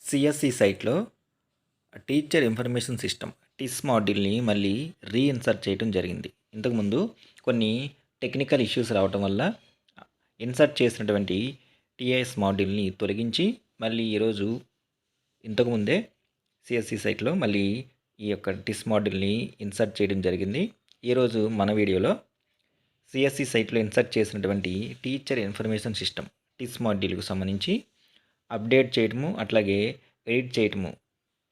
CSC సైట్లో teacher information system టిస్ మాడ్యూల్ని మళ్ళీ రీఇన్సర్ట్ చేయడం జరిగింది. ఇంతకుముందు కొన్ని టెక్నికల్ ఇష్యూస్ రావటం వల్ల ఇన్సర్ట్ చేసినటువంటి టీఐఎస్ మాడ్యూల్ని తొలగించి మళ్ళీ ఈరోజు ఇంతకుముందే సిఎస్సి సైట్లో మళ్ళీ ఈ యొక్క టిస్ మాడ్యూల్ని ఇన్సర్ట్ చేయడం జరిగింది. ఈరోజు మన వీడియోలో సిఎస్సి సైట్లో ఇన్సర్ట్ చేసినటువంటి టీచర్ ఇన్ఫర్మేషన్ సిస్టమ్ టిస్ మాడ్యూల్కు సంబంధించి అప్డేట్ చేయటము అట్లాగే ఎడిట్ చేయటము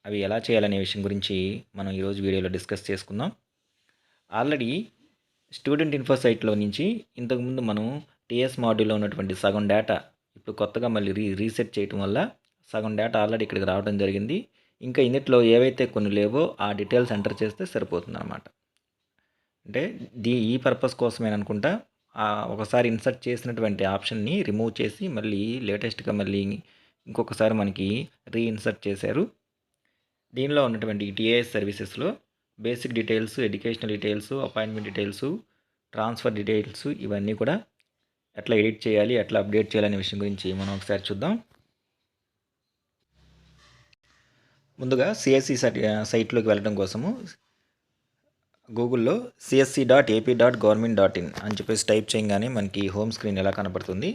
అవి ఎలా చేయాలనే విషయం గురించి మనం ఈరోజు వీడియోలో డిస్కస్ చేసుకుందాం. ఆల్రెడీ స్టూడెంట్ ఇన్ఫో సైట్లో నుంచి ఇంతకుముందు మనం టీఎస్ మాడ్యూల్లో ఉన్నటువంటి సగం డేటా ఇప్పుడు కొత్తగా మళ్ళీ రీసెట్ చేయటం వల్ల సగం డేటా ఆల్రెడీ ఇక్కడికి రావడం జరిగింది. ఇంకా ఇందులో ఏవైతే కొన్ని లేవో ఆ డీటెయిల్స్ ఎంటర్ చేస్తే సరిపోతుంది అనమాట. అంటే ఈ పర్పస్ కోసమే అనుకుంటా ఒకసారి ఇన్సర్ట్ చేసినటువంటి ఆప్షన్ని రిమూవ్ చేసి మళ్ళీ లేటెస్ట్గా మళ్ళీ ఇంకొకసారి మనకి రీఇన్సర్ట్ చేశారు. దీనిలో ఉన్నటువంటి టీఏఎస్ సర్వీసెస్లో basic details, educational details, appointment details, transfer details ఇవన్నీ కూడా ఎట్లా ఎడిట్ చేయాలి, ఎట్లా అప్డేట్ చేయాలనే విషయం గురించి మనం ఒకసారి చూద్దాం. ముందుగా సిఎస్సి సైట్లోకి వెళ్ళడం కోసము గూగుల్లో csc.ap.government.in అని చెప్పేసి టైప్ చేయగానే మనకి హోమ్ స్క్రీన్ ఎలా కనపడుతుంది.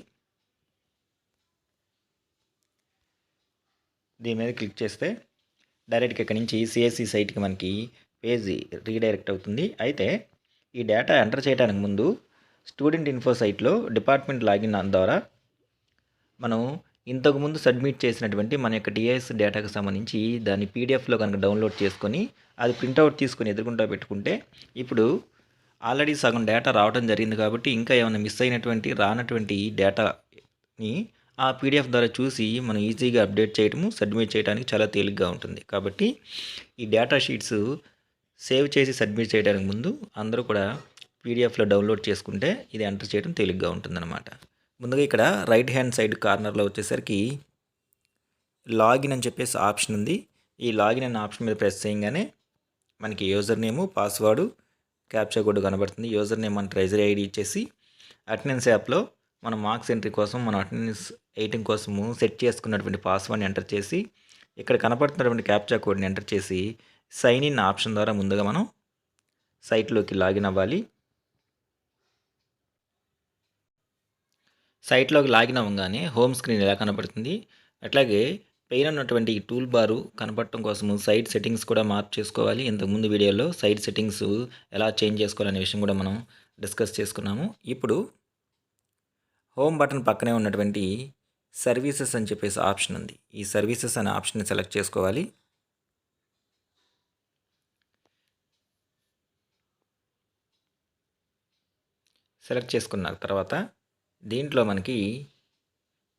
దీని మీద క్లిక్ చేస్తే డైరెక్ట్గా ఇక్కడ నుంచి సిఎస్సి సైట్కి మనకి పేజీ రీడైరెక్ట్ అవుతుంది. అయితే ఈ డేటా ఎంటర్ చేయడానికి ముందు స్టూడెంట్ ఇన్ఫో సైట్లో డిపార్ట్మెంట్ లాగిన్ ద్వారా మనం ఇంతకుముందు సబ్మిట్ చేసినటువంటి మన యొక్క టీఐఎస్ డేటాకు సంబంధించి దాన్ని పీడిఎఫ్లో కనుక డౌన్లోడ్ చేసుకొని అది ప్రింట్అవుట్ తీసుకొని ఎదుర్కొంటూ పెట్టుకుంటే ఇప్పుడు ఆల్రెడీ సగం డేటా రావడం జరిగింది కాబట్టి ఇంకా ఏమైనా మిస్ అయినటువంటి రానటువంటి డేటాని ఆ పీడిఎఫ్ ద్వారా చూసి మనం ఈజీగా అప్డేట్ చేయడము సబ్మిట్ చేయడానికి చాలా తేలిగ్గా ఉంటుంది. కాబట్టి ఈ డేటా షీట్స్ సేవ్ చేసి సబ్మిట్ చేయడానికి ముందు అందరూ కూడా పీడిఎఫ్లో డౌన్లోడ్ చేసుకుంటే ఇది ఎంటర్ చేయడం తేలిగ్గా ఉంటుందన్నమాట. ముందుగా ఇక్కడ రైట్ హ్యాండ్ సైడ్ కార్నర్లో వచ్చేసరికి లాగిన్ అని చెప్పేసి ఆప్షన్ ఉంది. ఈ లాగిన్ అనే ఆప్షన్ మీద ప్రెస్ చేయగానే మనకి user name, password, captcha code కనబడుతుంది. యూజర్ నేమ్ మన ట్రెజరీ ఐడి ఇచ్చేసి అటెండెన్స్ యాప్లో మన మార్క్స్ ఎంట్రీ కోసం మనం అటెండెన్స్ వేయటం కోసము సెట్ చేసుకున్నటువంటి పాస్వర్డ్ని ఎంటర్ చేసి ఇక్కడ కనపడుతున్నటువంటి క్యాప్చా కోడ్ని ఎంటర్ చేసి సైన్ ఇన్ ఆప్షన్ ద్వారా ముందుగా మనం సైట్లోకి లాగిన్ అవ్వాలి. సైట్లోకి లాగిన్ అవ్వగానే హోమ్ స్క్రీన్ ఎలా కనపడుతుంది, అట్లాగే పైన ఉన్నటువంటి టూల్ బారు కనపడటం కోసము సైట్ సెట్టింగ్స్ కూడా మార్పు చేసుకోవాలి. ఇంతకుముందు వీడియోలో సైట్ సెట్టింగ్స్ ఎలా చేంజ్ చేసుకోవాలనే విషయం కూడా మనం డిస్కస్ చేసుకున్నాము. ఇప్పుడు హోమ్ బటన్ పక్కనే ఉన్నటువంటి సర్వీసెస్ అని చెప్పేసి ఆప్షన్ ఉంది. ఈ సర్వీసెస్ అనే ఆప్షన్ని సెలెక్ట్ చేసుకోవాలి. సెలెక్ట్ చేసుకున్న తర్వాత దీంట్లో మనకి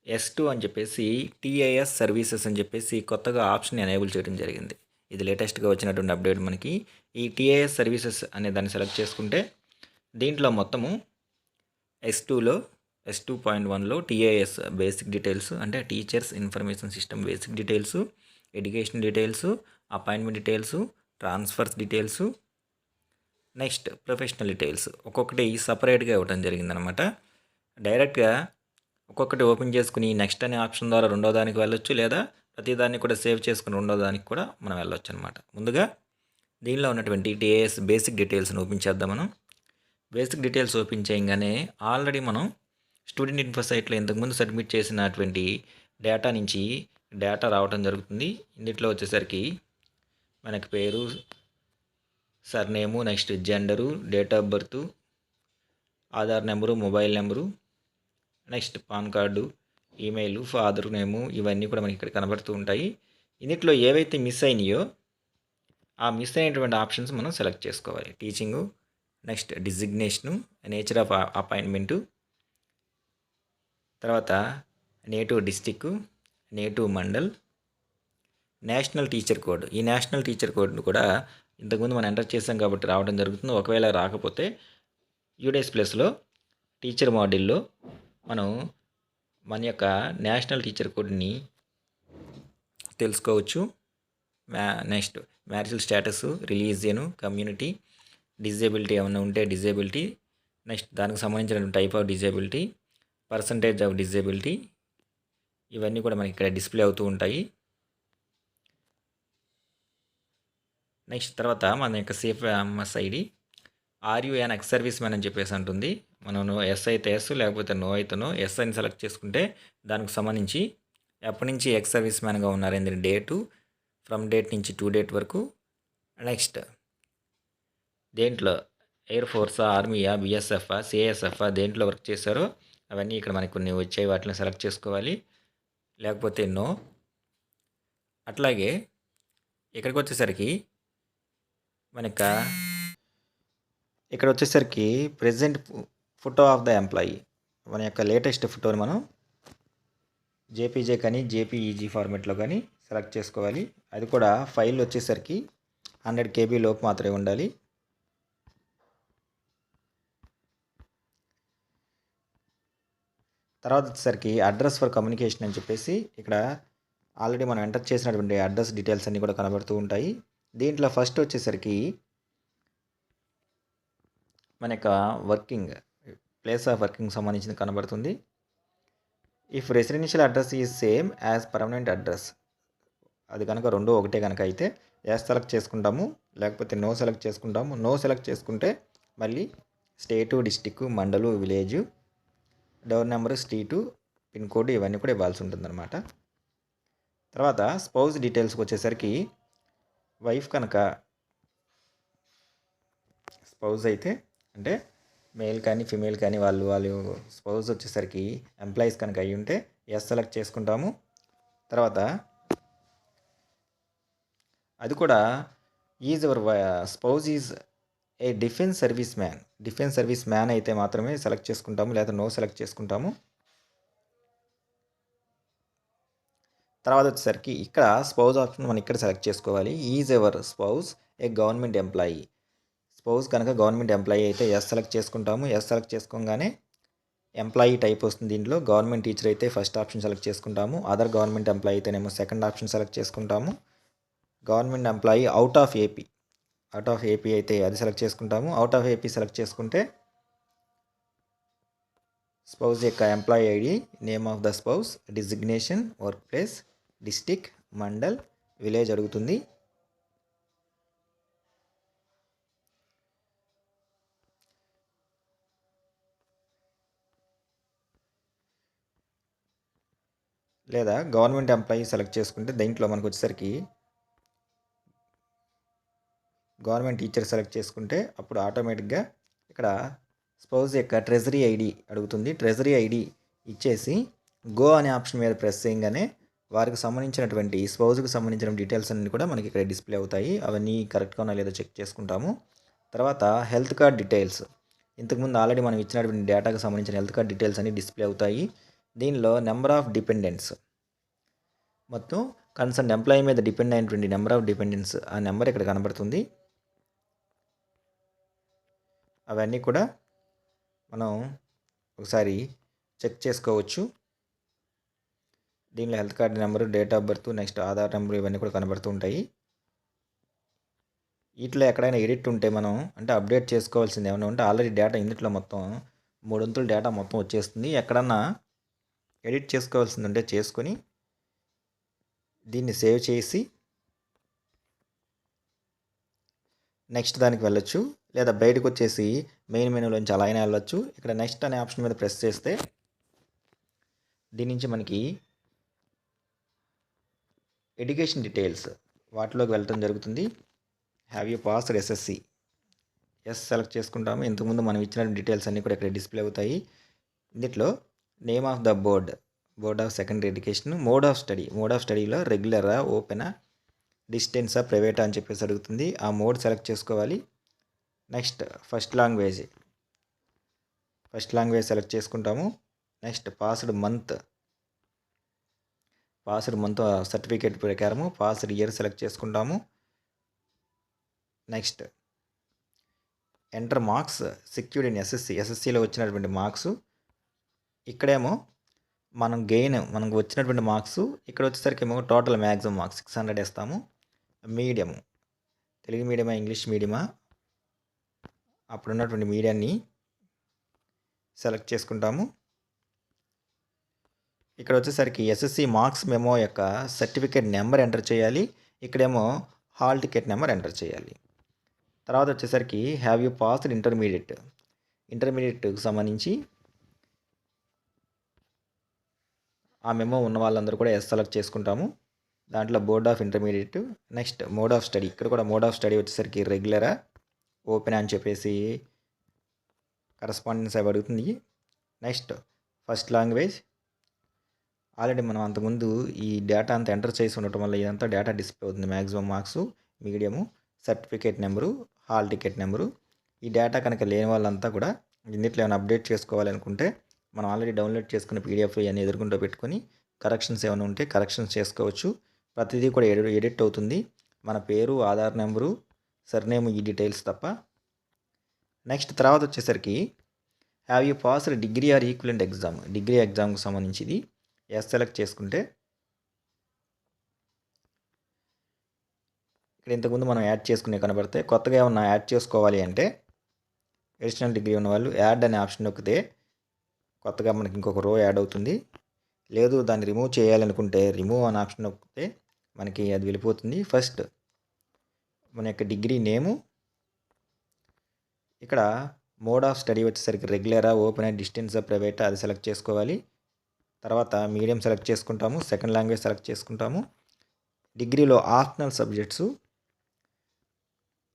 S2 అని చెప్పేసి టీఐఎస్ సర్వీసెస్ అని చెప్పేసి కొత్తగా ఆప్షన్ ఎనేబుల్ చేయడం జరిగింది. ఇది లేటెస్ట్గా వచ్చినటువంటి అప్డేట్. మనకి ఈ టీఐఎస్ సర్వీసెస్ అనే దాన్ని సెలెక్ట్ చేసుకుంటే దీంట్లో మొత్తము S2లో S2.1లో టీఐఎస్ బేసిక్ డీటెయిల్స్ అంటే teachers information system basic details, education details, appointment details, transfers details, next professional details ఒక్కొక్కటి సపరేట్గా ఇవ్వడం జరిగిందనమాట. డైరెక్ట్గా ఒక్కొక్కటి ఓపెన్ చేసుకుని నెక్స్ట్ అనే ఆప్షన్ ద్వారా రెండో దానికి వెళ్ళొచ్చు, లేదా ప్రతిదాన్ని కూడా సేవ్ చేసుకుని రెండో దానికి కూడా మనం వెళ్ళొచ్చు అనమాట. ముందుగా దీనిలో ఉన్నటువంటి టీఏఎస్ బేసిక్ డీటెయిల్స్ని ఓపెన్ చేద్దాం. మనం బేసిక్ డీటెయిల్స్ ఓపెన్ చేయగానే ఆల్రెడీ మనం స్టూడెంట్ ఇన్ఫో సైట్లో ఇంతకుముందు సబ్మిట్ చేసినటువంటి డేటా నుంచి డేటా రావడం జరుగుతుంది. ఇందులో వచ్చేసరికి మనకి పేరు, surname, next gender, date of birth, Aadhaar number, mobile number, next pan card, email, father name ఇవన్నీ కూడా మనకి ఇక్కడ కనబడుతూ ఉంటాయి. ఇందులో ఏవైతే మిస్ అయినాయో ఆ మిస్ అయినటువంటి ఆప్షన్స్ మనం సెలెక్ట్ చేసుకోవాలి. Teaching, next designation, nature of appointment, తర్వాత native district, native mandal, national teacher code. ఈ నేషనల్ టీచర్ కోడ్ను కూడా ఇంతకుముందు మనం ఎంటర్ చేసాం కాబట్టి రావడం జరుగుతుంది. ఒకవేళ రాకపోతే యూడేస్ ప్లస్లో టీచర్ మాడ్యూల్లో మనం మన యొక్క నేషనల్ టీచర్ కోడ్ని తెలుసుకోవచ్చు. Next marital status, religion, community, disability ఏమైనా ఉంటే డిజేబిలిటీ, నెక్స్ట్ దానికి సంబంధించిన type of disability, percentage of disability ఇవన్నీ కూడా మనకి ఇక్కడ డిస్ప్లే అవుతూ ఉంటాయి. నెక్స్ట్ తర్వాత మన యొక్క CFMS ID RUN ex service man అని చెప్పేసి అంటుంది. మనం ఎస్ అయితే ఎస్, లేకపోతే నో అయితే నో. ఎస్ అని సెలెక్ట్ చేసుకుంటే దానికి సంబంధించి ఎప్పటి నుంచి ఎక్స్ సర్వీస్ మ్యాన్గా ఉన్నారని డేటు, ఫ్రమ్ డేట్ నుంచి టు డేట్ వరకు. నెక్స్ట్ దేంట్లో ఎయిర్ ఫోర్సా, ఆర్మీయా, బిఎస్ఎఫ్ఆ, సిఐఎస్ఎఫ్ఆ దేంట్లో వర్క్ చేశారో అవన్నీ ఇక్కడ మనకు కొన్ని వచ్చాయి, వాటిని సెలెక్ట్ చేసుకోవాలి, లేకపోతే నో. అట్లాగే ఇక్కడికి వచ్చేసరికి మనక ఇక్కడ వచ్చేసరికి present photo of the employee, మన యొక్క లేటెస్ట్ ఫోటోని మనం జేపీజే కానీ జేపీఈజీ ఫార్మెట్లో కానీ సెలెక్ట్ చేసుకోవాలి. అది కూడా ఫైల్ వచ్చేసరికి 100 KB లోపు మాత్రమే ఉండాలి. తర్వాత వచ్చేసరికి అడ్రస్ ఫర్ కమ్యూనికేషన్ అని చెప్పేసి ఇక్కడ ఆల్రెడీ మనం ఎంటర్ చేసినటువంటి అడ్రస్ డీటెయిల్స్ అన్నీ కూడా కనబడుతూ ఉంటాయి. దీంట్లో ఫస్ట్ వచ్చేసరికి మన యొక్క వర్కింగ్ ప్లేస్ ఆఫ్ వర్కింగ్ సంబంధించింది కనబడుతుంది. If residential address is same as permanent address, అది కనుక రెండో ఒకటే కనుక అయితే ఎస్ సెలెక్ట్ చేసుకుంటాము, లేకపోతే నో సెలెక్ట్ చేసుకుంటాము. నో సెలెక్ట్ చేసుకుంటే మళ్ళీ state, district, mandal, village, door number, street, pin code ఇవన్నీ కూడా ఇవ్వాల్సి ఉంటుందన్నమాట. తర్వాత స్పౌజ్ డీటెయిల్స్కి వచ్చేసరికి వైఫ్ కనుక స్పౌజ్ అయితే అంటే మేల్ కానీ ఫిమేల్ కానీ వాళ్ళు స్పౌజ్ వచ్చేసరికి ఎంప్లాయీస్ కనుక అయ్యి ఉంటే ఎస్ సెలెక్ట్ చేసుకుంటాము. తర్వాత అది కూడా is your spouse is a defence service man అయితే మాత్రమే సెలెక్ట్ చేసుకుంటాము, లేదా నో సెలెక్ట్ చేసుకుంటాము. తర్వాత వచ్చేసరికి ఇక్కడ స్పౌజ్ ఆప్షన్ మనం ఇక్కడ సెలెక్ట్ చేసుకోవాలి. Is ever spouse A government employee, spouse కనుక గవర్నమెంట్ ఎంప్లాయీ అయితే ఎస్ సెలెక్ట్ చేసుకుంటాము. ఎస్ సెలెక్ట్ చేసుకోగానే ఎంప్లాయీ టైప్ వస్తుంది. దీంట్లో గవర్నమెంట్ టీచర్ అయితే ఫస్ట్ ఆప్షన్ సెలెక్ట్ చేసుకుంటాము. అదర్ గవర్నమెంట్ ఎంప్లాయీ అయితేనేమో సెకండ్ ఆప్షన్ సెలెక్ట్ చేసుకుంటాము. Government employee out of AP అయితే అది సెలెక్ట్ చేసుకుంటాము. అవుట్ ఆఫ్ ఏపీ సెలెక్ట్ చేసుకుంటే స్పౌజ్ యొక్క employee ID, name of the spouse, designation, work place, district, mandal, village అడుగుతుంది. లేదా గవర్నమెంట్ ఎంప్లాయీ సెలెక్ట్ చేసుకుంటే దీంట్లో మనకు వచ్చేసరికి గవర్నమెంట్ టీచర్ సెలెక్ట్ చేసుకుంటే అప్పుడు ఆటోమేటిక్గా ఇక్కడ స్పౌజ్ యొక్క ట్రెజరీ ఐడి అడుగుతుంది. ట్రెజరీ ఐడి ఇచ్చేసి గో అనే ఆప్షన్ మీద ప్రెస్ చేయగానే వారికి సంబంధించినటువంటి స్పౌజ్కి సంబంధించిన డీటెయిల్స్ అన్నీ కూడా మనకి ఇక్కడ డిస్ప్లే అవుతాయి. అవన్నీ కరెక్ట్గా ఉన్నా లేదో చెక్ చేసుకుంటాము. తర్వాత హెల్త్ కార్డ్ డీటెయిల్స్, ఇంతకుముందు ఆల్రెడీ మనం ఇచ్చినటువంటి డేటాకు సంబంధించిన హెల్త్ కార్డ్ డీటెయిల్స్ అన్నీ డిస్ప్లే అవుతాయి. దీనిలో నెంబర్ ఆఫ్ డిపెండెంట్స్, మొత్తం కన్సర్న్ ఎంప్లాయీ మీద డిపెండ్ అయినటువంటి నెంబర్ ఆఫ్ డిపెండెంట్స్, ఆ నెంబర్ ఇక్కడ కనబడుతుంది. అవన్నీ కూడా మనం ఒకసారి చెక్ చేసుకోవచ్చు. దీనిలో health card number, date of birth, next Aadhaar number ఇవన్నీ కూడా కనబడుతూ ఉంటాయి. వీటిలో ఎక్కడైనా ఎడిట్ ఉంటే మనం అంటే అప్డేట్ చేసుకోవాల్సింది ఏమైనా ఉంటే ఆల్రెడీ డేటా ఇందులో మొత్తం 3 వంతుల డేటా మొత్తం వచ్చేస్తుంది. ఎక్కడన్నా ఎడిట్ చేసుకోవాల్సింది ఉంటే చేసుకొని దీన్ని సేవ్ చేసి నెక్స్ట్ దానికి వెళ్ళొచ్చు, లేదా బయటకు వచ్చేసి మెయిన్ మెనూలోంచి అలా అయినా వెళ్ళొచ్చు. ఇక్కడ నెక్స్ట్ అనే ఆప్షన్ మీద ప్రెస్ చేస్తే దీని నుంచి మనకి ఎడ్యుకేషన్ డీటెయిల్స్ వాటిలోకి వెళ్ళటం జరుగుతుంది. Have you passed SSC, yes select చేసుకుంటాము. ఇంతకుముందు మనం ఇచ్చిన డీటెయిల్స్ అన్నీ కూడా ఇక్కడ డిస్ప్లే అవుతాయి. దీంట్లో name of the board of secondary education, mode of స్టడీలో రెగ్యులరా, ఓపెనా, డిస్టెన్సా, ప్రైవేటా అని చెప్పేసి అడుగుతుంది. ఆ మోడ్ సెలెక్ట్ చేసుకోవాలి. నెక్స్ట్ ఫస్ట్ లాంగ్వేజ్ సెలెక్ట్ చేసుకుంటాము. నెక్స్ట్ పాస్డ్ మంత్ సర్టిఫికేట్ ప్రకారము పాస్డ్ ఇయర్ సెలెక్ట్ చేసుకుంటాము. Next enter marks secured in ఎస్ఎస్సిలో వచ్చినటువంటి మార్క్స్. ఇక్కడేమో మనకు వచ్చినటువంటి మార్క్స్ ఇక్కడ వచ్చేసరికి ఏమో టోటల్ మ్యాక్సిమం మార్క్స్ 600 వేస్తాము. మీడియము తెలుగు మీడియమా, ఇంగ్లీష్ మీడియమా, అప్పుడు ఉన్నటువంటి మీడియాన్ని సెలెక్ట్ చేసుకుంటాము. ఇక్కడ వచ్చేసరికి ఎస్ఎస్సి మార్క్స్ మెమో యొక్క సర్టిఫికేట్ నెంబర్ ఎంటర్ చేయాలి. ఇక్కడేమో హాల్ టికెట్ నెంబర్ ఎంటర్ చేయాలి. తర్వాత వచ్చేసరికి హ్యావ్ యూ పాస్డ్ ఇంటర్మీడియట్కి సంబంధించి ఆ మెమో ఉన్న వాళ్ళందరూ కూడా ఎస్ సెలెక్ట్ చేసుకుంటాము. దాంట్లో board of intermediate. Next mode of study. ఇక్కడ కూడా మోడ్ ఆఫ్ స్టడీ వచ్చేసరికి రెగ్యులరా, ఓపెన్ అని చెప్పేసి కరస్పాండెన్స్ అవి అడుగుతుంది. Next first language. ఆల్రెడీ మనం అంతకుముందు ఈ డేటా అంతా ఎంటర్ చేసి ఉండటం వల్ల ఇదంతా డేటా డిస్ప్లే అవుతుంది. Maximum marks, medium, certificate number, hall ticket number. ఈ డేటా కనుక లేని వాళ్ళంతా కూడా ఇందులో ఏమైనా అప్డేట్ చేసుకోవాలనుకుంటే మనం ఆల్రెడీ డౌన్లోడ్ చేసుకున్న పీడిఎఫ్ ఇవన్నీ ఎదుర్కొంటూ పెట్టుకొని కరెక్షన్స్ ఏమైనా ఉంటే కరెక్షన్స్ చేసుకోవచ్చు. ప్రతిదీ కూడా ఎడిట్ అవుతుంది. మన పేరు, ఆధార్ నెంబరు, సర్నేమ్, ఈ డీటెయిల్స్ తప్ప. నెక్స్ట్ తర్వాత వచ్చేసరికి have you passed degree or equivalent exam. Degree ఎగ్జామ్కి సంబంధించి ఇది ఎస్ సెలెక్ట్ చేసుకుంటే ఇక్కడ ఇంతకుముందు మనం యాడ్ చేసుకునే కనబడితే కొత్తగా ఏమన్నా యాడ్ చేసుకోవాలి అంటే అడిషనల్ డిగ్రీ ఉన్న వాళ్ళు యాడ్ అనే ఆప్షన్ నొక్కితే కొత్తగా మనకి ఇంకొక రో యాడ్ అవుతుంది. లేదు దాన్ని రిమూవ్ చేయాలనుకుంటే రిమూవ్ అనే ఆప్షన్ నొక్కితే మనకి అది వెళ్ళిపోతుంది. ఫస్ట్ మన యొక్క డిగ్రీ నేము, ఇక్కడ మోడ్ ఆఫ్ స్టడీ వచ్చేసరికి రెగ్యులరా, ఓపెన్, డిస్టెన్స్, ప్రైవేట్ అది సెలెక్ట్ చేసుకోవాలి. తర్వాత మీడియం సెలెక్ట్ చేసుకుంటాము. సెకండ్ లాంగ్వేజ్ సెలెక్ట్ చేసుకుంటాము. డిగ్రీలో ఆప్షనల్ సబ్జెక్ట్స్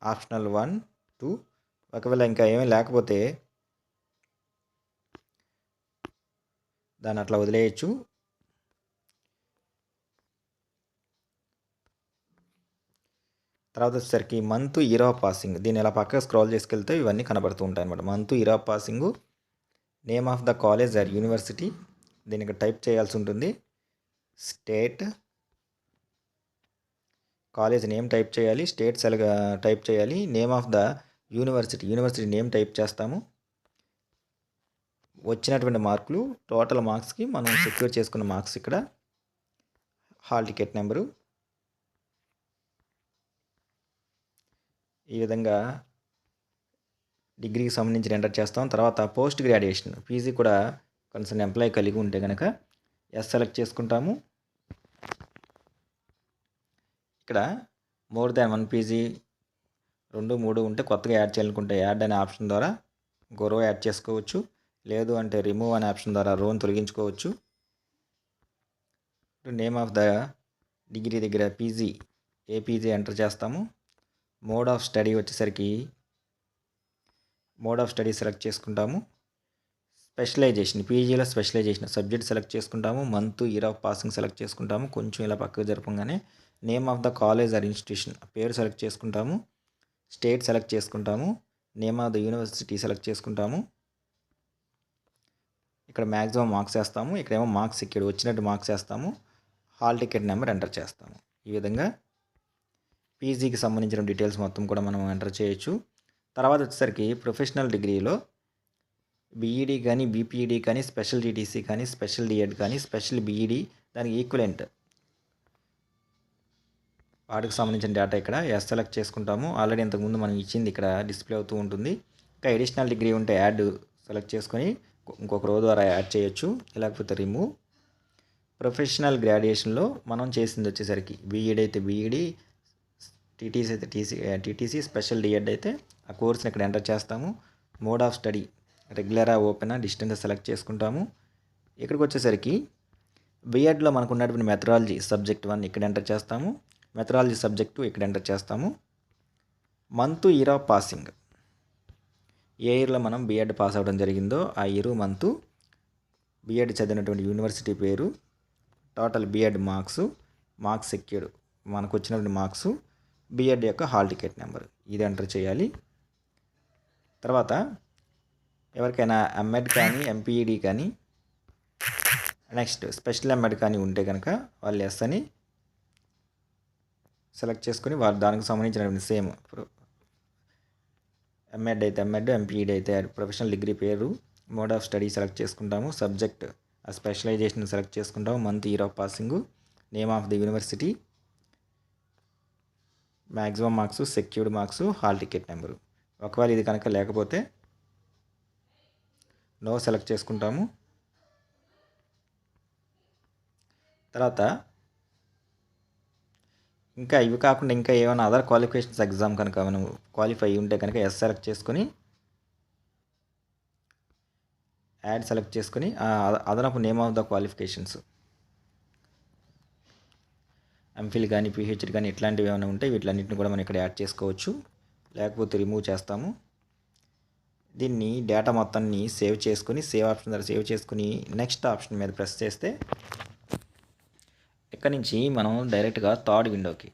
ఆప్షనల్ 1, 2. ఒకవేళ ఇంకా ఏమీ లేకపోతే దాన్ని అట్లా వదిలేయచ్చు. తర్వాత వచ్చేసరికి మంత్, ఇయర్ ఆఫ్ పాసింగ్. దీన్ని ఇలా పక్కగా స్క్రోల్ చేసుకెళ్తే ఇవన్నీ కనబడుతూ ఉంటాయి అన్నమాట. Month, year of passing, name of the college are university దీనికి టైప్ చేయాల్సి ఉంటుంది. స్టేట్, కాలేజ్ నేమ్ టైప్ చేయాలి. స్టేట్ టైప్ చేయాలి. Name of the university name type చేస్తాము. వచ్చినటువంటి మార్కులు, టోటల్ మార్క్స్కి మనం సెక్యూర్ చేసుకున్న మార్క్స్ ఇక్కడ, హాల్ టికెట్ నెంబరు. ఈ విధంగా డిగ్రీకి సంబంధించి ఎంటర్ చేస్తాం. తర్వాత పోస్ట్ గ్రాడ్యుయేషన్, పీజీ కూడా కన్సర్న్ ఎంప్లాయీ కలిగి ఉంటే కనుక ఎస్ సెలెక్ట్ చేసుకుంటాము. ఇక్కడ మోర్ దాన్ 1 పీజీ 2, 3 ఉంటే కొత్తగా యాడ్ చేయాలనుకుంటే యాడ్ అనే ఆప్షన్ ద్వారా ఇంకో రో యాడ్ చేసుకోవచ్చు. లేదు అంటే రిమూవ్ అనే ఆప్షన్ ద్వారా రోని తొలగించుకోవచ్చు. నేమ్ ఆఫ్ ద డిగ్రీ దగ్గర పీజీ, ఏ పీజీ ఎంటర్ చేస్తాము. మోడ్ ఆఫ్ స్టడీ వచ్చేసరికి మోడ్ ఆఫ్ స్టడీ సెలెక్ట్ చేసుకుంటాము. స్పెషలైజేషన్, పీజీలో స్పెషలైజేషన్ సబ్జెక్ట్ సెలెక్ట్ చేసుకుంటాము. Month, year of passing select చేసుకుంటాము. కొంచెం ఇలా పక్కకు జరపంగానే name of the college or institution పేరు సెలెక్ట్ చేసుకుంటాము. స్టేట్ సెలెక్ట్ చేసుకుంటాము. Name of the university select చేసుకుంటాము. ఇక్కడ మ్యాక్సిమం మార్క్స్ వేస్తాము. ఇక్కడేమో మార్క్స్ ఇక్కడ వచ్చినట్టు మార్క్స్ వేస్తాము. హాల్ టికెట్ నెంబర్ ఎంటర్ చేస్తాము. ఈ విధంగా పీజీకి సంబంధించిన డీటెయిల్స్ మొత్తం కూడా మనం ఎంటర్ చేయొచ్చు. తర్వాత వచ్చేసరికి ప్రొఫెషనల్ డిగ్రీలో బీఈడీ కానీ, బీపీఈడీ కానీ, స్పెషల్ టీటీసీ కానీ, స్పెషల్ డిఎడ్ కానీ, స్పెషల్ బీఈడీ దానికి ఈక్వలెంట్ వాటికి సంబంధించిన డేటా ఇక్కడ ఎస్ సెలెక్ట్ చేసుకుంటాము. ఆల్రెడీ ఇంతకుముందు మనం ఇచ్చింది ఇక్కడ డిస్ప్లే అవుతూ ఉంటుంది. ఇంకా అడిషనల్ డిగ్రీ ఉంటే యాడ్ సెలెక్ట్ చేసుకొని ఇంకొక రో ద్వారా యాడ్ చేయొచ్చు, లేకపోతే రిమూవ్. ప్రొఫెషనల్ గ్రాడ్యుయేషన్లో మనం చేసింది వచ్చేసరికి బీఈడీ అయితే బీఈడీ, టీటీసీ అయితే టీటీసీ, స్పెషల్ డిఎడ్ అయితే ఆ కోర్స్ని ఇక్కడ ఎంటర్ చేస్తాము. మోడ్ ఆఫ్ స్టడీ రెగ్యులరా, ఓపెనా, డిస్టెన్స్ సెలెక్ట్ చేసుకుంటాము. ఇక్కడికి వచ్చేసరికి బీఎడ్లో మనకు ఉన్నటువంటి మెథడాలజీ సబ్జెక్ట్ 1 ఇక్కడ ఎంటర్ చేస్తాము. మెథడాలజీ సబ్జెక్టు ఇక్కడ ఎంటర్ చేస్తాము. మంత్, ఇయర్ ఆఫ్ పాసింగ్, ఏ ఇయర్లో మనం బీఎడ్ పాస్ అవ్వడం జరిగిందో ఆ ఇయర్, మంతు, బీఎడ్ చదివినటువంటి యూనివర్సిటీ పేరు, టోటల్ బీఎడ్ మార్క్స్ సెక్యూర్డ్ మనకు వచ్చినటువంటి మార్క్స్, బీఎడ్ యొక్క హాల్ టికెట్ నెంబర్ ఇది ఎంటర్ చేయాలి. తర్వాత ఎవరికైనా ఎంఎడ్ కానీ, ఎంపీఈడి కానీ, నెక్స్ట్ స్పెషల్ ఎంఎడ్ కానీ ఉంటే కనుక వాళ్ళు ఎస్ అని సెలెక్ట్ చేసుకొని వారు దానికి సంబంధించిన సేమ్ ఎంఎడ్ అయితే ఎంఎడ్, ఎంపీఈడి అయితే ప్రొఫెషనల్ డిగ్రీ పేరు, మోడ్ ఆఫ్ స్టడీ సెలెక్ట్ చేసుకుంటాము. సబ్జెక్ట్ ఆ స్పెషలైజేషన్ సెలెక్ట్ చేసుకుంటాము. Month, year of passing, name of the university, maximum marks, secured marks, hall ticket number. ఒకవేళ ఇది కనుక లేకపోతే నో సెలెక్ట్ చేసుకుంటాము. తర్వాత ఇంకా ఇవి కాకుండా ఇంకా ఏమైనా అదర్ క్వాలిఫికేషన్స్ ఎగ్జామ్ కనుక మనం క్వాలిఫై అయ్యి ఉంటే కనుక ఎస్ సెలెక్ట్ చేసుకొని యాడ్ సెలెక్ట్ చేసుకొని అదనపు name of the qualifications MPhil కానీ పిహెచ్డి కానీ ఇట్లాంటివి ఏమైనా ఉంటే వీటిలన్నింటిని కూడా మనం ఇక్కడ యాడ్ చేసుకోవచ్చు, లేకపోతే రిమూవ్ చేస్తాము. దీన్ని డేటా మొత్తాన్ని సేవ్ చేసుకొని సేవ్ ఆప్షన్ ద్వారా సేవ్ చేసుకుని నెక్స్ట్ ఆప్షన్ మీద ప్రెస్ చేస్తే ఇక్కడ నుంచి మనం డైరెక్ట్గా థర్డ్ విండోకి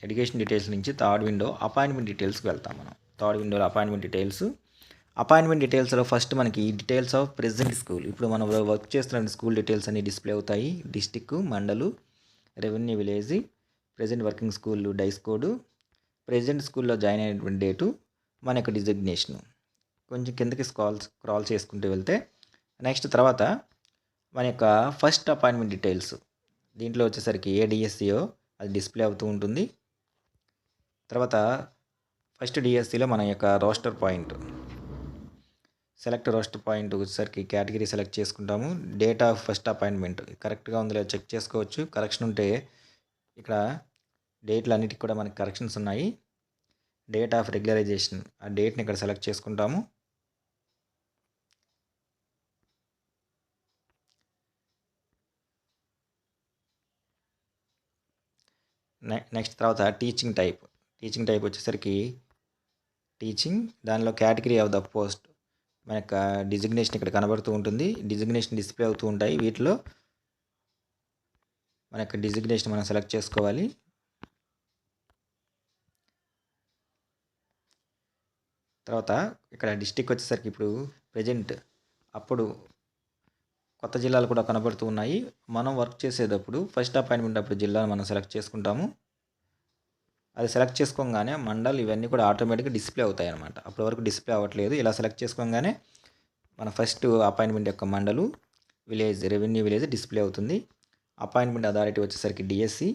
ఎడ్యుకేషన్ డీటెయిల్స్ నుంచి థర్డ్ విండో అపాయింట్మెంట్ డీటెయిల్స్కి వెళ్తాం. మనం థర్డ్ విండోలో అపాయింట్మెంట్ డీటెయిల్స్లో ఫస్ట్ మనకి డీటెయిల్స్ ఆఫ్ ప్రెజెంట్ స్కూల్, ఇప్పుడు మనం వర్క్ చేస్తున్న స్కూల్ డీటెయిల్స్ అన్ని డిస్ప్లే అవుతాయి. District, mandal, revenue village, present working school DISE code, present స్కూల్లో జాయిన్ అయినటువంటి డేటు, మన యొక్క డిజిగ్నేషను. కొంచెం కిందకి స్క్రాల్ చేసుకుంటూ వెళ్తే నెక్స్ట్ తర్వాత మన యొక్క ఫస్ట్ అపాయింట్మెంట్ డీటెయిల్స్ దీంట్లో వచ్చేసరికి ఏ డిఎస్సియో అది డిస్ప్లే అవుతూ ఉంటుంది. తర్వాత ఫస్ట్ డిఎస్సిలో మన యొక్క roster point, select roster point వచ్చేసరికి కేటగిరీ సెలెక్ట్ చేసుకుంటాము. డేట్ ఆఫ్ ఫస్ట్ అపాయింట్మెంట్ కరెక్ట్గా ఉందో లేదో చెక్ చేసుకోవచ్చు. కరెక్షన్ ఉంటే ఇక్కడ డేట్లు అన్నిటికి కూడా మనకి కరెక్షన్స్ ఉన్నాయి. డేట్ ఆఫ్ రెగ్యులరైజేషన్ ఆ డేట్ని ఇక్కడ సెలెక్ట్ చేసుకుంటాము. నెక్స్ట్ తర్వాత టీచింగ్ టైప్ వచ్చేసరికి టీచింగ్, దానిలో కేటగిరీ ఆఫ్ ద పోస్ట్ మన యొక్క డిజిగ్నేషన్ ఇక్కడ కనబడుతూ ఉంటుంది. డిజిగ్నేషన్ డిస్ప్లే అవుతూ ఉంటాయి. వీటిలో మన యొక్క డిజిగ్నేషన్ మనం సెలెక్ట్ చేసుకోవాలి. తర్వాత ఇక్కడ డిస్టిక్ వచ్చేసరికి ఇప్పుడు ప్రజెంట్ అప్పుడు కొత్త జిల్లాలు కూడా కనబడుతూ ఉన్నాయి. మనం వర్క్ చేసేటప్పుడు ఫస్ట్ అపాయింట్మెంట్ అప్పుడు జిల్లాను మనం సెలెక్ట్ చేసుకుంటాము. అది సెలెక్ట్ చేసుకోగానే మండల్ ఇవన్నీ కూడా ఆటోమేటిక్గా డిస్ప్లే అవుతాయి అన్నమాట. అప్పటి వరకు డిస్ప్లే అవ్వట్లేదు. ఇలా సెలెక్ట్ చేసుకోగానే మన ఫస్ట్ అపాయింట్మెంట్ యొక్క మండలు, విలేజ్, రెవెన్యూ విలేజ్ డిస్ప్లే అవుతుంది. అపాయింట్మెంట్ అథారిటీ వచ్చేసరికి డిఎస్సి.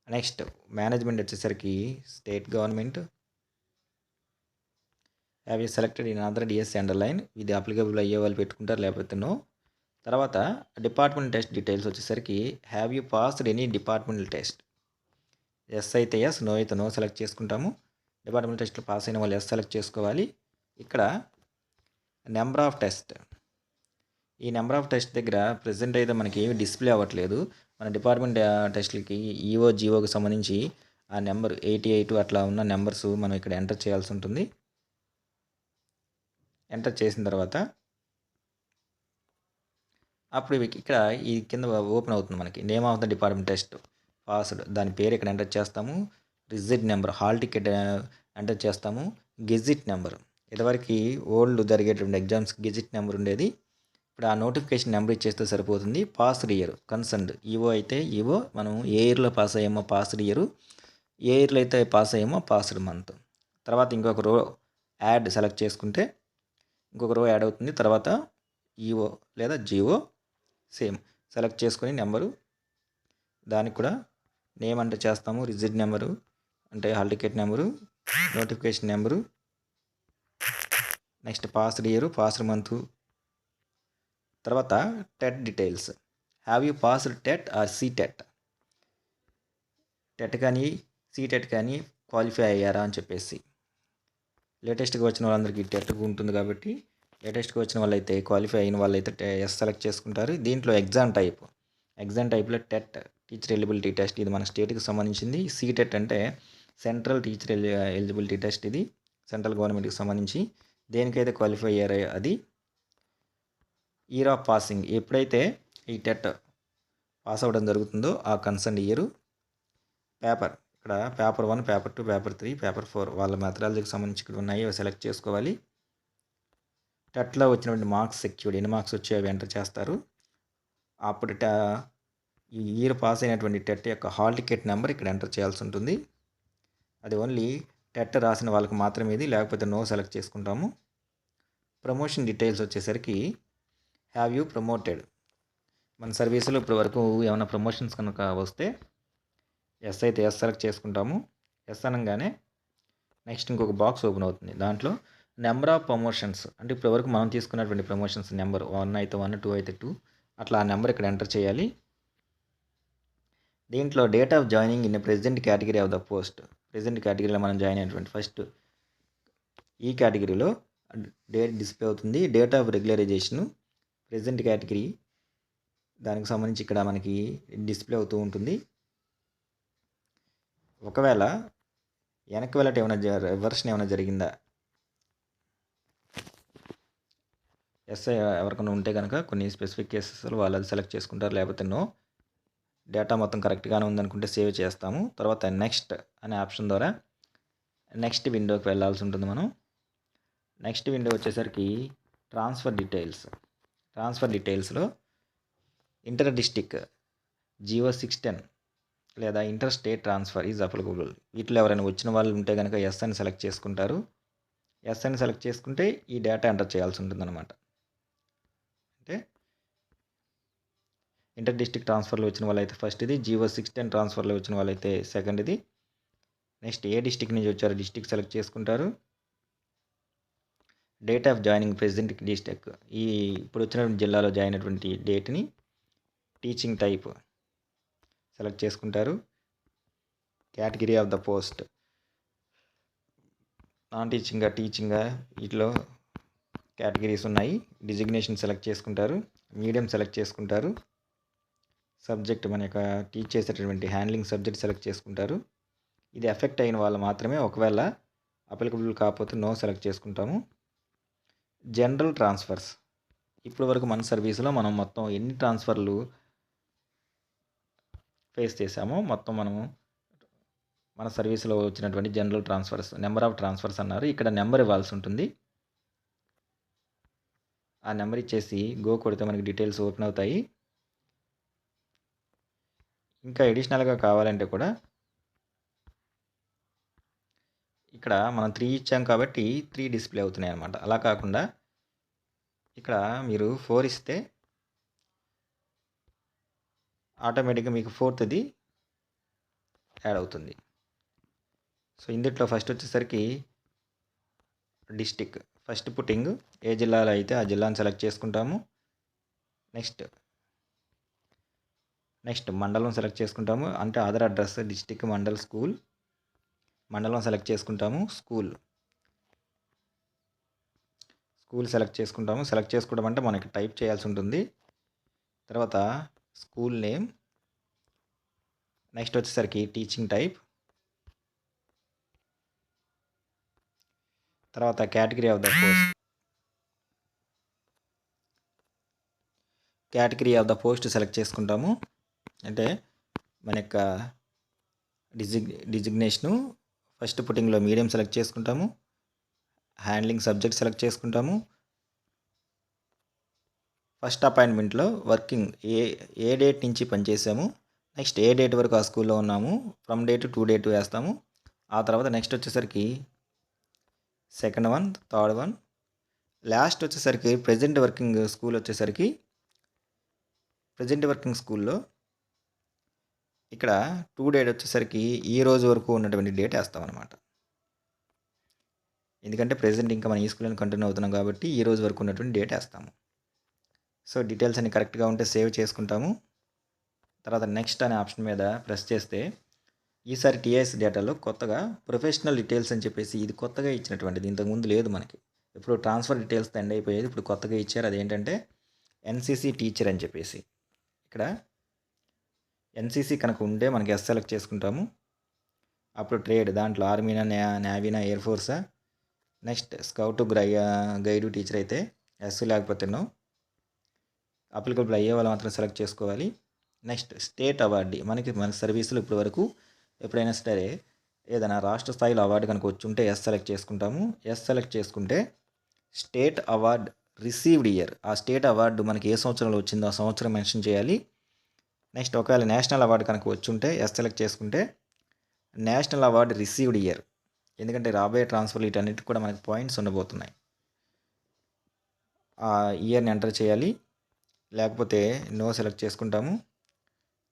నెక్స్ట్ మేనేజ్మెంట్ వచ్చేసరికి state government. Have you selected in other DSC underline, ఇది అప్లికబుల్ అయ్యే వాళ్ళు పెట్టుకుంటారు, లేకపోతే నో. తర్వాత డిపార్ట్మెంట్ టెస్ట్ డీటెయిల్స్ వచ్చేసరికి have you passed any departmental test, yes అయితే ఎస్, నో అయితే నో సెలెక్ట్ చేసుకుంటాము. డిపార్ట్మెంట్ టెస్ట్లో పాస్ అయిన వాళ్ళు ఎస్ సెలెక్ట్ చేసుకోవాలి. ఇక్కడ నెంబర్ ఆఫ్ టెస్ట్, ఈ నెంబర్ ఆఫ్ టెస్ట్ దగ్గర ప్రజెంట్ అయితే మనకి ఏమి డిస్ప్లే అవ్వట్లేదు. మన డిపార్ట్మెంట్ టెస్ట్లకి ఈఓ జీఓకి సంబంధించి ఆ నెంబర్ 88 అట్లా ఉన్న నెంబర్స్ మనం ఇక్కడ ఎంటర్ చేయాల్సి ఉంటుంది. ఎంటర్ చేసిన తర్వాత అప్పుడు ఇక్కడ ఈ కింద ఓపెన్ అవుతుంది మనకి name of the department test passed, దాని పేరు ఇక్కడ ఎంటర్ చేస్తాము. Rigid number, hall ticket enter చేస్తాము. గెజిట్ నెంబర్, ఇదివరకు ఓల్డ్ జరిగేటువంటి ఎగ్జామ్స్ గెజిట్ నెంబర్ ఉండేది. ఇప్పుడు ఆ నోటిఫికేషన్ నెంబర్ ఇచ్చేస్తే సరిపోతుంది. పాస్డ్ ఇయర్ కన్సర్న్డ్, ఈఓ అయితే ఈఓ, మనం ఏ ఇయర్లో పాస్ అయ్యామో పాస్డ్ ఇయర్, ఏ ఇయర్లో అయితే పాస్ అయ్యామో పాస్డ్ మంత్. తర్వాత ఇంకొక రో యాడ్ సెలెక్ట్ చేసుకుంటే ఇంకొక రో యాడ్ అవుతుంది. తర్వాత ఈఓ లేదా జిఓ సేమ్ సెలెక్ట్ చేసుకుని నెంబరు, దానికి కూడా నేమ్ అంటే చేస్తాము. రిజిట్ నెంబరు అంటే hall ticket number, notification number, next passed year, passed month. తర్వాత TET details, have you passed TET or CTET, TET కానీ సీటెట్ కానీ క్వాలిఫై అయ్యారా అని చెప్పేసి. లేటెస్ట్గా వచ్చిన వాళ్ళందరికీ టెట్ ఉంటుంది కాబట్టి లేటెస్ట్గా వచ్చిన వాళ్ళైతే క్వాలిఫై అయిన వాళ్ళైతే ఎస్ సెలెక్ట్ చేసుకుంటారు. దీంట్లో ఎగ్జామ్ టైప్లో టెట్ టీచర్ ఎలిజిబిలిటీ టెస్ట్, ఇది మన స్టేట్కి సంబంధించింది. సీటెట్ అంటే సెంట్రల్ టీచర్ ఎలిజిబిలిటీ టెస్ట్, ఇది సెంట్రల్ గవర్నమెంట్కి సంబంధించి. దేనికైతే క్వాలిఫై అయ్యారో అది. ఇయర్ ఆఫ్ పాసింగ్, ఎప్పుడైతే ఈ టెట్ పాస్ అవ్వడం జరుగుతుందో ఆ కన్సర్న్ ఇయరు. పేపర్, ఇక్కడ పేపర్ 1, పేపర్ 2, పేపర్ 3, పేపర్ 4 వాళ్ళ మెథడాలజీకి సంబంధించి ఇక్కడ ఉన్నాయి, అవి సెలెక్ట్ చేసుకోవాలి. టెట్లో వచ్చినటువంటి మార్క్స్ సెక్యూర్డ్, ఎన్ని మార్క్స్ వచ్చాయో అవి ఎంటర్ చేస్తారు. అప్పుడు ఈ ఇయర్ పాస్ అయినటువంటి టెట్ యొక్క హాల్ టికెట్ నెంబర్ ఇక్కడ ఎంటర్ చేయాల్సి ఉంటుంది. అది ఓన్లీ టెట్ రాసిన వాళ్ళకి మాత్రమే ఇది, లేకపోతే నో సెలెక్ట్ చేసుకుంటాము. ప్రమోషన్ డీటెయిల్స్ వచ్చేసరికి హ్యావ్ యూ ప్రమోటెడ్, మన సర్వీసులో ఇప్పటి వరకు ఏమైనా ప్రమోషన్స్ కనుక వస్తే ఎస్ అయితే ఎస్ సెలెక్ట్ చేసుకుంటాము. ఎస్ అనగానే నెక్స్ట్ ఇంకొక బాక్స్ ఓపెన్ అవుతుంది. దాంట్లో నెంబర్ ఆఫ్ ప్రమోషన్స్, అంటే ఇప్పటివరకు మనం తీసుకున్నటువంటి ప్రమోషన్స్ నెంబర్ 1 అయితే 1, 2 అయితే 2 అట్లా ఆ నెంబర్ ఇక్కడ ఎంటర్ చేయాలి. దీంట్లో date of joining in present category of the post, present కేటగిరీలో మనం జాయిన్ అయినటువంటి ఫస్ట్ ఈ కేటగిరీలో డేట్ డిస్ప్లే అవుతుంది. Date of regularisation present category దానికి సంబంధించి ఇక్కడ మనకి డిస్ప్లే అవుతూ ఉంటుంది. ఒకవేళ వెనక్కి వెళ్ళటం ఏమైనా రివర్షన్ ఏమైనా జరిగిందా, ఎస్ఐ ఎవరికైనా ఉంటే కనుక కొన్ని స్పెసిఫిక్ కేసెస్లో వాళ్ళు అది సెలెక్ట్ చేసుకుంటారు, లేకపోతే నో. డేటా మొత్తం కరెక్ట్గానే ఉందనుకుంటే సేవ్ చేస్తాము. తర్వాత నెక్స్ట్ అనే ఆప్షన్ ద్వారా నెక్స్ట్ విండోకి వెళ్ళాల్సి ఉంటుంది మనం. నెక్స్ట్ విండో వచ్చేసరికి ట్రాన్స్ఫర్ డీటెయిల్స్లో ఇంటర్ డిస్టిక్ జియో 610 లేదా inter state transfer is applicable. వీటిలో ఎవరైనా వచ్చిన వాళ్ళు ఉంటే కనుక ఎస్ అని సెలెక్ట్ చేసుకుంటారు. ఎస్ అని సెలెక్ట్ చేసుకుంటే ఈ డేటా ఎంటర్ చేయాల్సి ఉంటుందన్నమాట. అంటే ఇంటర్ డిస్టిక్ ట్రాన్స్ఫర్లో వచ్చిన వాళ్ళైతే ఫస్ట్ ఇది, జియో 610 ట్రాన్స్ఫర్లో వచ్చిన వాళ్ళైతే సెకండ్ ఇది. నెక్స్ట్ ఏ డిస్టిక్ నుంచి వచ్చారో డిస్టిక్ సెలెక్ట్ చేసుకుంటారు. Date of joining present district, ఈ ఇప్పుడు వచ్చినటువంటి జిల్లాలో జాయిన్ అయినటువంటి డేట్ని, టీచింగ్ టైప్ సెలెక్ట్ చేసుకుంటారు. Category of the post non టీచింగా టీచింగా వీటిలో కేటగిరీస్ ఉన్నాయి. డిజిగ్నేషన్ సెలెక్ట్ చేసుకుంటారు. మీడియం సెలెక్ట్ చేసుకుంటారు. సబ్జెక్ట్ మన యొక్క టీచ్ చేసేటటువంటి హ్యాండ్లింగ్ సబ్జెక్ట్ సెలెక్ట్ చేసుకుంటారు. ఇది ఎఫెక్ట్ అయిన వాళ్ళు మాత్రమే, ఒకవేళ అప్లికబుల్ కాకపోతే నో సెలెక్ట్ చేసుకుంటాము. జనరల్ ట్రాన్స్ఫర్స్, ఇప్పటి వరకు మన సర్వీస్లో మనం మొత్తం ఎన్ని ట్రాన్స్ఫర్లు ఫేస్ చేసామో మొత్తం మనము మన సర్వీస్లో వచ్చినటువంటి general transfers, number of transfers అన్నారు. ఇక్కడ నెంబర్ ఇవ్వాల్సి ఉంటుంది. ఆ నెంబర్ ఇచ్చేసి గో కొడితే మనకి డీటెయిల్స్ ఓపెన్ అవుతాయి. ఇంకా ఎడిషనల్గా కావాలంటే కూడా ఇక్కడ మనం 3 ఇచ్చాం కాబట్టి 3 డిస్ప్లే అవుతున్నాయి అన్నమాట. అలా కాకుండా ఇక్కడ మీరు 4 ఇస్తే ఆటోమేటిక్గా మీకు 4థది యాడ్ అవుతుంది. సో ఇందులో ఫస్ట్ వచ్చేసరికి డిస్టిక్, ఫస్ట్ పుట్టింగ్ ఏ జిల్లాలో అయితే ఆ జిల్లాను సెలెక్ట్ చేసుకుంటాము. నెక్స్ట్ మండలం సెలెక్ట్ చేసుకుంటాము, అంటే Aadhaar address, district, mandal, school. మండలం సెలెక్ట్ చేసుకుంటాము. స్కూల్ సెలెక్ట్ చేసుకుంటాము. సెలెక్ట్ చేసుకోవడం అంటే మనకి టైప్ చేయాల్సి ఉంటుంది. తర్వాత స్కూల్ నేమ్, నెక్స్ట్ వచ్చేసరికి టీచింగ్ టైప్, తర్వాత category of the post select చేసుకుంటాము. అంటే మన యొక్క డిజిగ్నేషను ఫస్ట్ పుట్టింగ్లో మీడియం సెలెక్ట్ చేసుకుంటాము. హ్యాండ్లింగ్ సబ్జెక్ట్ సెలెక్ట్ చేసుకుంటాము. ఫస్ట్ అపాయింట్మెంట్లో వర్కింగ్ ఏ డేట్ నుంచి పనిచేసాము, నెక్స్ట్ ఏ డేట్ వరకు ఆ స్కూల్లో ఉన్నాము, ఫ్రమ్ డేట్ టు డేట్ వేస్తాము. ఆ తర్వాత నెక్స్ట్ వచ్చేసరికి second one, third one, last వచ్చేసరికి ప్రెజెంట్ వర్కింగ్ స్కూల్ వచ్చేసరికి ప్రెజెంట్ వర్కింగ్ స్కూల్లో ఇక్కడ టు డేట్ వచ్చేసరికి ఈ రోజు వరకు ఉన్నటువంటి డేట్ వేస్తామన్నమాట. ఎందుకంటే ప్రెజెంట్ ఇంకా మనం ఈ స్కూల్ని కంటిన్యూ అవుతున్నాం కాబట్టి ఈ రోజు వరకు ఉన్నటువంటి డేట్ వేస్తాము. సో డీటెయిల్స్ అన్ని కరెక్ట్గా ఉంటే సేవ్ చేసుకుంటాము. తర్వాత నెక్స్ట్ అనే ఆప్షన్ మీద ప్రెస్ చేస్తే ఈసారి టీఐఎస్ డేటాలో కొత్తగా ప్రొఫెషనల్ డీటెయిల్స్ అని చెప్పేసి ఇది కొత్తగా ఇచ్చినటువంటిది, ఇంతకుముందు లేదు మనకి. ఇప్పుడు ట్రాన్స్ఫర్ డీటెయిల్స్ ఎండ్ అయిపోయేది, ఇప్పుడు కొత్తగా ఇచ్చారు. అదేంటంటే ఎన్సీసీ టీచర్ అని చెప్పేసి. ఇక్కడ ఎన్సీసీ కనుక ఉంటే మనకి ఎస్ సెలెక్ట్ చేసుకుంటాము. అప్పుడు ట్రేడ్, దాంట్లో ఆర్మీనా, నేవీనా, ఎయిర్ ఫోర్సా. నెక్స్ట్ స్కౌట్, గైడు టీచర్ అయితే ఎస్, లేకపోతే నో. అప్లికబుల్ అయ్యే వాళ్ళు మాత్రం సెలెక్ట్ చేసుకోవాలి. నెక్స్ట్ స్టేట్ అవార్డు, మన సర్వీసులో ఇప్పటి వరకు ఎప్పుడైనా సరే ఏదైనా రాష్ట్ర స్థాయిలో అవార్డు కనుక వచ్చి ఉంటే ఎస్ సెలెక్ట్ చేసుకుంటాము. ఎస్ సెలెక్ట్ చేసుకుంటే స్టేట్ అవార్డ్ రిసీవ్డ్ ఇయర్, ఆ స్టేట్ అవార్డు మనకి ఏ సంవత్సరంలో వచ్చిందో ఆ సంవత్సరం మెన్షన్ చేయాలి. నెక్స్ట్ ఒకవేళ నేషనల్ అవార్డు కనుక వచ్చి ఉంటే ఎస్ సెలెక్ట్ చేసుకుంటే నేషనల్ అవార్డు రిసీవ్డ్ ఇయర్, ఎందుకంటే రాబోయే ట్రాన్స్ఫర్లు వీటన్నిటికి కూడా మనకి పాయింట్స్ ఉండబోతున్నాయి. ఆ ఇయర్ని ఎంటర్ చేయాలి, లేకపోతే నో సెలెక్ట్ చేసుకుంటాము.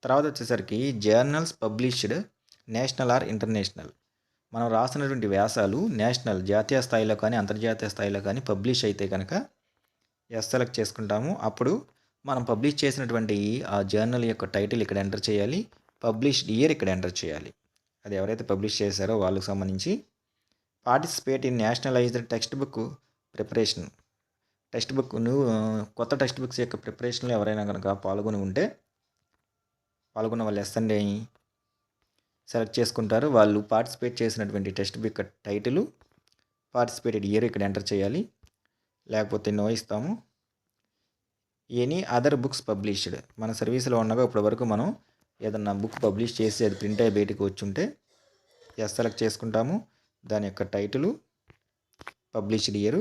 తర్వాత వచ్చేసరికి journals published national are international, మనం రాసినటువంటి వ్యాసాలు నేషనల్, జాతీయ స్థాయిలో కానీ అంతర్జాతీయ స్థాయిలో కానీ పబ్లిష్ అయితే కనుక ఎస్ సెలెక్ట్ చేసుకుంటాము. అప్పుడు మనం పబ్లిష్ చేసినటువంటి ఆ జర్నల్ యొక్క టైటిల్ ఇక్కడ ఎంటర్ చేయాలి. పబ్లిష్డ్ ఇయర్ ఇక్కడ ఎంటర్ చేయాలి. అది ఎవరైతే పబ్లిష్ చేశారో వాళ్ళకి సంబంధించి. Participate in nationalised text book preparation. Text book కొత్త టెక్స్ట్ బుక్స్ యొక్క ప్రిపరేషన్లో ఎవరైనా కనుక పాల్గొన్న వాళ్ళు ఎస్ఎండి సెలెక్ట్ చేసుకుంటారు. వాళ్ళు పార్టిసిపేట్ చేసినటువంటి text book title, participated year ఇక్కడ ఎంటర్ చేయాలి, లేకపోతే నో ఇస్తాము. Any other books published. మన సర్వీస్లో ఉండగా ఇప్పటి వరకు మనం ఏదన్నా బుక్ పబ్లిష్ చేసి అది ప్రింట్ అయ్యి బయటకు వచ్చి ఉంటే ఎస్ సెలెక్ట్ చేసుకుంటాము. దాని యొక్క title, published year,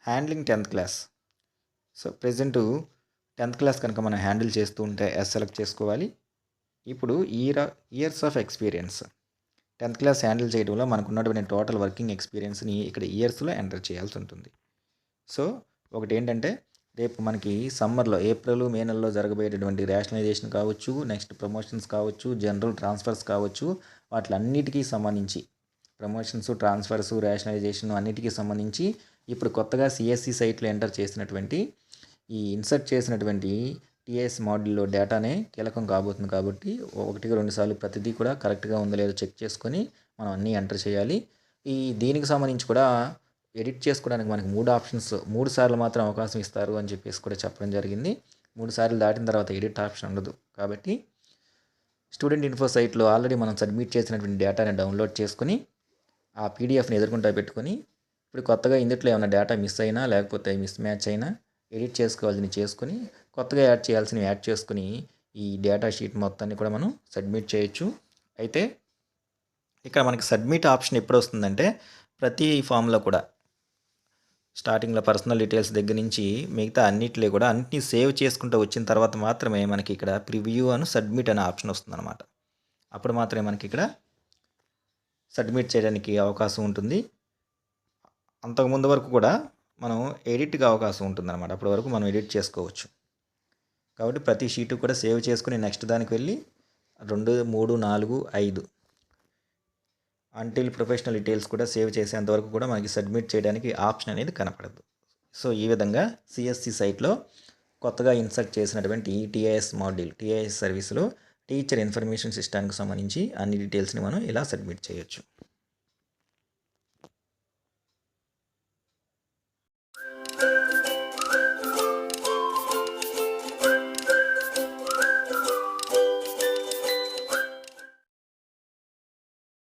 handling 10th class. So present 10th class కనుక మనం హ్యాండిల్ చేస్తూ ఉంటే ఎస్ సెలెక్ట్ చేసుకోవాలి. ఇప్పుడు years of experience. 10th class handle చేయడంలో మనకు ఉన్నటువంటి టోటల్ వర్కింగ్ ఎక్స్పీరియన్స్ని ఇక్కడ ఇయర్స్లో ఎంటర్ చేయాల్సి ఉంటుంది. సో ఒకటి ఏంటంటే రేపు మనకి సమ్మర్లో ఏప్రిల్ మే నెలలో జరగబోయేటటువంటి రేషనలైజేషన్ కావచ్చు, నెక్స్ట్ ప్రమోషన్స్ కావచ్చు, జనరల్ ట్రాన్స్ఫర్స్ కావచ్చు, వాటిలన్నిటికీ సంబంధించి ప్రమోషన్స్, ట్రాన్స్ఫర్స్, రేషనలైజేషన్ అన్నిటికీ సంబంధించి ఇప్పుడు కొత్తగా సిఎస్సి సైట్లో ఎంటర్ చేసినటువంటి ఈ ఇన్సర్ట్ చేసినటువంటి టీఎస్ మాడ్యూల్లో డేటానే కీలకం కాబోతుంది. కాబట్టి 1-2 సార్లు ప్రతిదీ కూడా కరెక్ట్గా ఉందో లేదో చెక్ చేసుకొని మనం అన్నీ ఎంటర్ చేయాలి. దీనికి సంబంధించి కూడా ఎడిట్ చేసుకోవడానికి మనకి 3 ఆప్షన్స్, 3 సార్లు మాత్రం అవకాశం ఇస్తారు అని చెప్పేసి కూడా చెప్పడం జరిగింది. 3 సార్లు దాటిన తర్వాత ఎడిట్ ఆప్షన్ ఉండదు. కాబట్టి స్టూడెంట్ ఇన్ఫో సైట్లో ఆల్రెడీ మనం సబ్మిట్ చేసినటువంటి డేటాని డౌన్లోడ్ చేసుకొని ఆ పీడిఎఫ్ని ఎదుర్కొంటా పెట్టుకొని ఇప్పుడు కొత్తగా ఇందులో ఏమైనా డేటా మిస్ అయినా లేకపోతే మిస్ మ్యాచ్ అయినా ఎడిట్ చేసుకోవాల్సింది చేసుకొని కొత్తగా యాడ్ చేయాల్సినవి యాడ్ చేసుకుని ఈ డేటా షీట్ మొత్తాన్ని కూడా మనం సబ్మిట్ చేయొచ్చు. అయితే ఇక్కడ మనకి సబ్మిట్ ఆప్షన్ ఎప్పుడు వస్తుందంటే ప్రతి ఫామ్లో కూడా స్టార్టింగ్లో పర్సనల్ డీటెయిల్స్ దగ్గర నుంచి మిగతా అన్నిటిలో కూడా అన్నిటినీ సేవ్ చేసుకుంటూ వచ్చిన తర్వాత మాత్రమే మనకి ఇక్కడ ప్రివ్యూ అని సబ్మిట్ అనే ఆప్షన్ వస్తుందన్నమాట. అప్పుడు మాత్రమే మనకి ఇక్కడ సబ్మిట్ చేయడానికి అవకాశం ఉంటుంది. అంతకుముందు వరకు కూడా మనం ఎడిట్గా అవకాశం ఉంటుందన్నమాట. అప్పటి వరకు మనం ఎడిట్ చేసుకోవచ్చు. కాబట్టి ప్రతి షీటు కూడా సేవ్ చేసుకుని నెక్స్ట్ దానికి వెళ్ళి 2, 3, 4, 5 అంటిల్ ప్రొఫెషనల్ డీటెయిల్స్ కూడా సేవ్ చేసేంతవరకు కూడా మనకి సబ్మిట్ చేయడానికి ఆప్షన్ అనేది కనపడదు. సో ఈ విధంగా సిఎస్సి సైట్లో కొత్తగా ఇన్సర్ట్ చేసినటువంటి టీఐఎస్ మాడ్యూల్, టీఐఎస్ సర్వీస్లో టీచర్ ఇన్ఫర్మేషన్ సిస్టమ్కి సంబంధించి అన్ని డీటెయిల్స్ని మనం ఇలా సబ్మిట్ చేయొచ్చు.